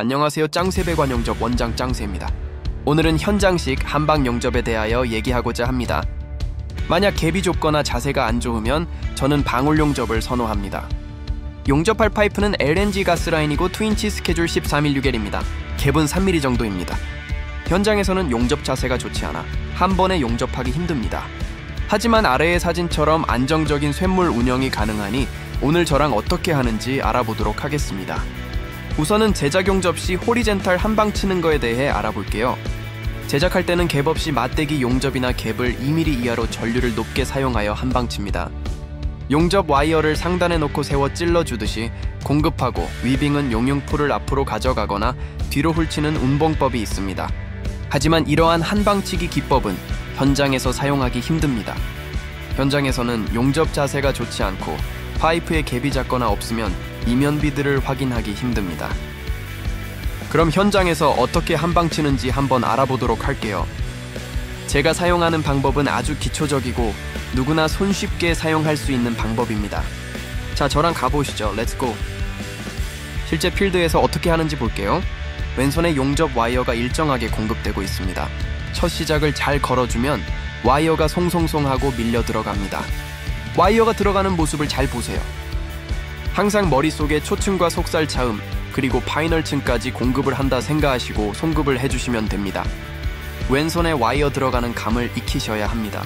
안녕하세요. 짱세배관 용접 원장 짱세입니다. 오늘은 현장식 한방 용접에 대하여 얘기하고자 합니다. 만약 갭이 좁거나 자세가 안 좋으면 저는 방울 용접을 선호합니다. 용접할 파이프는 LNG 가스라인이고 2인치 스케줄 1316L입니다. 갭은 3mm 정도입니다. 현장에서는 용접 자세가 좋지 않아 한 번에 용접하기 힘듭니다. 하지만 아래의 사진처럼 안정적인 쇳물 운영이 가능하니 오늘 저랑 어떻게 하는지 알아보도록 하겠습니다. 우선은 제작 용접 시 호리젠탈 한방 치는 거에 대해 알아볼게요. 제작할 때는 갭 없이 맞대기 용접이나 갭을 2mm 이하로 전류를 높게 사용하여 한방 칩니다. 용접 와이어를 상단에 놓고 세워 찔러주듯이 공급하고 위빙은 용융풀을 앞으로 가져가거나 뒤로 훑치는 운봉법이 있습니다. 하지만 이러한 한방치기 기법은 현장에서 사용하기 힘듭니다. 현장에서는 용접 자세가 좋지 않고 파이프에 갭이 작거나 없으면 이면비들을 확인하기 힘듭니다. 그럼 현장에서 어떻게 한방 치는지 한번 알아보도록 할게요. 제가 사용하는 방법은 아주 기초적이고 누구나 손쉽게 사용할 수 있는 방법입니다. 자, 저랑 가보시죠. 렛츠고! 실제 필드에서 어떻게 하는지 볼게요. 왼손에 용접 와이어가 일정하게 공급되고 있습니다. 첫 시작을 잘 걸어주면 와이어가 송송송하고 밀려 들어갑니다. 와이어가 들어가는 모습을 잘 보세요. 항상 머릿속에 초층과 속살 차음 그리고 파이널층까지 공급을 한다 생각하시고 송급을 해주시면 됩니다. 왼손에 와이어 들어가는 감을 익히셔야 합니다.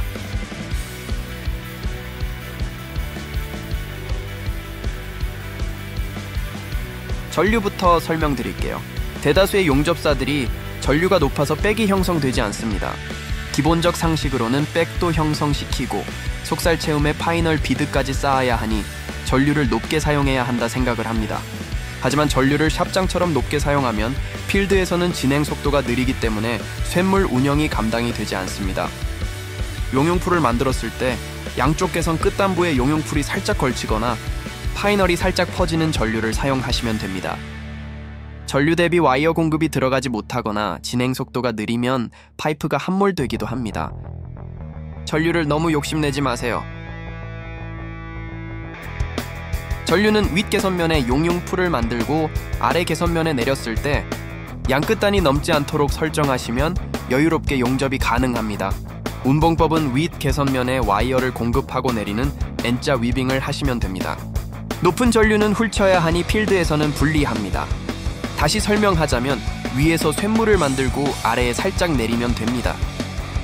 전류부터 설명드릴게요. 대다수의 용접사들이 전류가 높아서 백이 형성되지 않습니다. 기본적 상식으로는 백도 형성시키고 속살 채움에 파이널 비드까지 쌓아야 하니 전류를 높게 사용해야 한다 생각을 합니다. 하지만 전류를 샵장처럼 높게 사용하면 필드에서는 진행 속도가 느리기 때문에 쇳물 운영이 감당이 되지 않습니다. 용융풀을 만들었을 때 양쪽 개선 끝단부에 용융풀이 살짝 걸치거나 파이널이 살짝 퍼지는 전류를 사용하시면 됩니다. 전류 대비 와이어 공급이 들어가지 못하거나 진행 속도가 느리면 파이프가 함몰되기도 합니다. 전류를 너무 욕심내지 마세요. 전류는 윗 개선면에 용융풀을 만들고 아래 개선면에 내렸을 때 양끝단이 넘지 않도록 설정하시면 여유롭게 용접이 가능합니다. 운봉법은 윗 개선면에 와이어를 공급하고 내리는 N자 위빙을 하시면 됩니다. 높은 전류는 훑쳐야 하니 필드에서는 불리합니다. 다시 설명하자면 위에서 쇳물을 만들고 아래에 살짝 내리면 됩니다.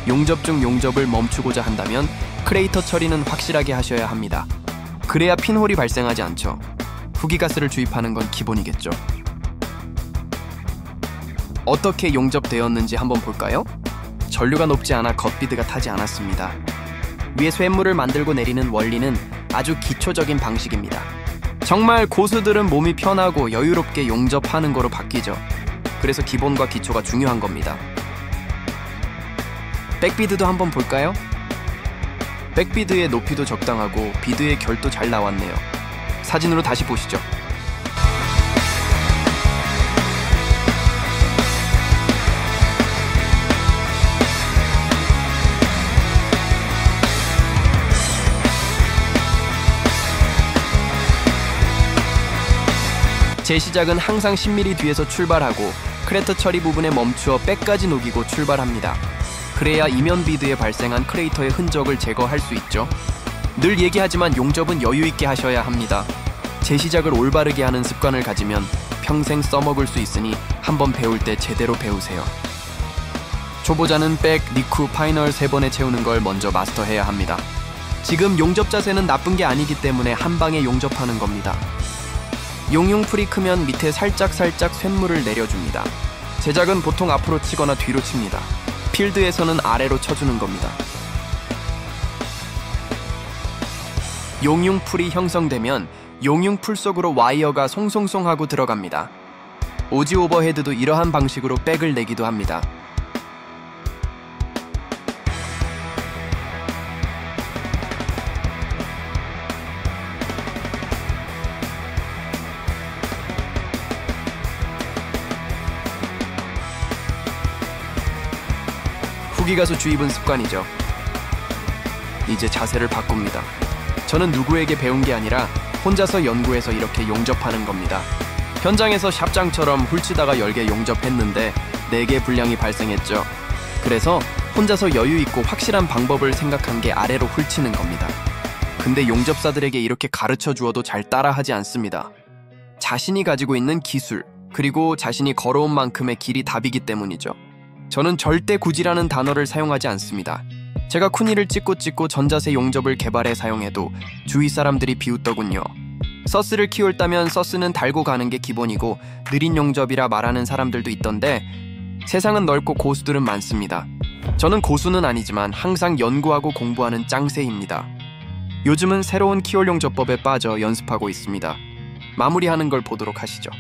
용접 중 용접을 멈추고자 한다면 크레이터 처리는 확실하게 하셔야 합니다. 그래야 핀홀이 발생하지 않죠. 후기가스를 주입하는 건 기본이겠죠. 어떻게 용접되었는지 한번 볼까요? 전류가 높지 않아 겉비드가 타지 않았습니다. 위에 쇳물을 만들고 내리는 원리는 아주 기초적인 방식입니다. 정말 고수들은 몸이 편하고 여유롭게 용접하는 거로 바뀌죠. 그래서 기본과 기초가 중요한 겁니다. 백비드도 한번 볼까요? 백비드의 높이도 적당하고 비드의 결도 잘 나왔네요. 사진으로 다시 보시죠. 제 시작은 항상 10mm 뒤에서 출발하고 크레터 처리 부분에 멈추어 백까지 녹이고 출발합니다. 그래야 이면 비드에 발생한 크레이터의 흔적을 제거할 수 있죠. 늘 얘기하지만 용접은 여유있게 하셔야 합니다. 제 시작을 올바르게 하는 습관을 가지면 평생 써먹을 수 있으니 한번 배울 때 제대로 배우세요. 초보자는 백, 니쿠, 파이널 3번에 채우는 걸 먼저 마스터해야 합니다. 지금 용접 자세는 나쁜 게 아니기 때문에 한 방에 용접하는 겁니다. 용융풀이 크면 밑에 살짝 쇳물을 내려줍니다. 제작은 보통 앞으로 치거나 뒤로 칩니다. 필드에서는 아래로 쳐주는 겁니다. 용융풀이 형성되면 용융풀 속으로 와이어가 송송송하고 들어갑니다. 오지 오버헤드도 이러한 방식으로 백을 내기도 합니다. 후기가수 주입은 습관이죠. 이제 자세를 바꿉니다. 저는 누구에게 배운 게 아니라 혼자서 연구해서 이렇게 용접하는 겁니다. 현장에서 샵장처럼 훌치다가 열개 용접했는데 4개 불량이 발생했죠. 그래서 혼자서 여유있고 확실한 방법을 생각한 게 아래로 훌치는 겁니다. 근데 용접사들에게 이렇게 가르쳐 주어도 잘 따라하지 않습니다. 자신이 가지고 있는 기술, 그리고 자신이 걸어온 만큼의 길이 답이기 때문이죠. 저는 절대 굳이라는 단어를 사용하지 않습니다. 제가 쿠니를 찍고 전자세 용접을 개발해 사용해도 주위 사람들이 비웃더군요. 서스를 키울다면 서스는 달고 가는 게 기본이고 느린 용접이라 말하는 사람들도 있던데 세상은 넓고 고수들은 많습니다. 저는 고수는 아니지만 항상 연구하고 공부하는 짱새입니다. 요즘은 새로운 키올 용접법에 빠져 연습하고 있습니다. 마무리하는 걸 보도록 하시죠.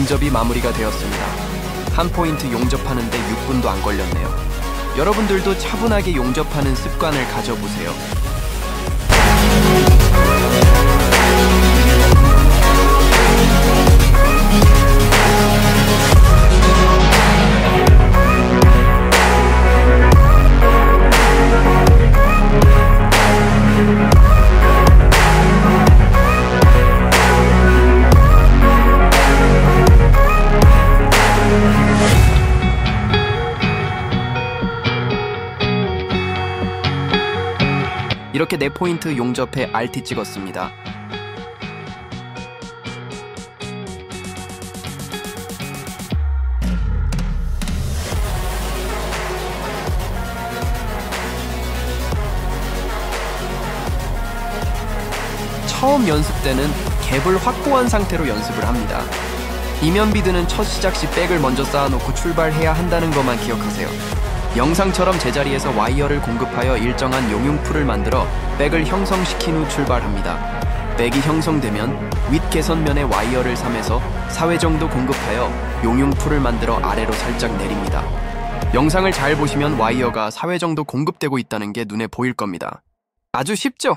용접이 마무리가 되었습니다. 한 포인트 용접하는데 6분도 안 걸렸네요. 여러분들도 차분하게 용접하는 습관을 가져보세요. 이렇게 4포인트 용접해 RT 찍었습니다. 처음 연습 때는 갭을 확보한 상태로 연습을 합니다. 이면 비드는 첫 시작 시 백을 먼저 쌓아놓고 출발해야 한다는 것만 기억하세요. 영상처럼 제자리에서 와이어를 공급하여 일정한 용융풀을 만들어 백을 형성시킨 후 출발합니다. 백이 형성되면 윗 개선면에 와이어를 삼에서 4회 정도 공급하여 용융풀을 만들어 아래로 살짝 내립니다. 영상을 잘 보시면 와이어가 4회 정도 공급되고 있다는 게 눈에 보일 겁니다. 아주 쉽죠?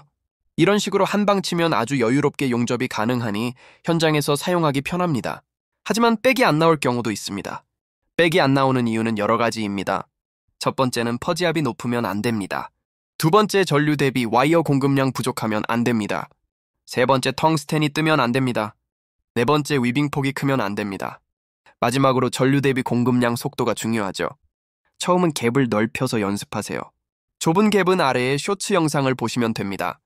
이런 식으로 한방 치면 아주 여유롭게 용접이 가능하니 현장에서 사용하기 편합니다. 하지만 백이 안 나올 경우도 있습니다. 백이 안 나오는 이유는 여러 가지입니다. 첫 번째는 퍼지압이 높으면 안 됩니다. 두 번째, 전류 대비 와이어 공급량 부족하면 안 됩니다. 세 번째, 텅스텐이 뜨면 안 됩니다. 네 번째, 위빙폭이 크면 안 됩니다. 마지막으로 전류 대비 공급량 속도가 중요하죠. 처음은 갭을 넓혀서 연습하세요. 좁은 갭은 아래의 쇼츠 영상을 보시면 됩니다.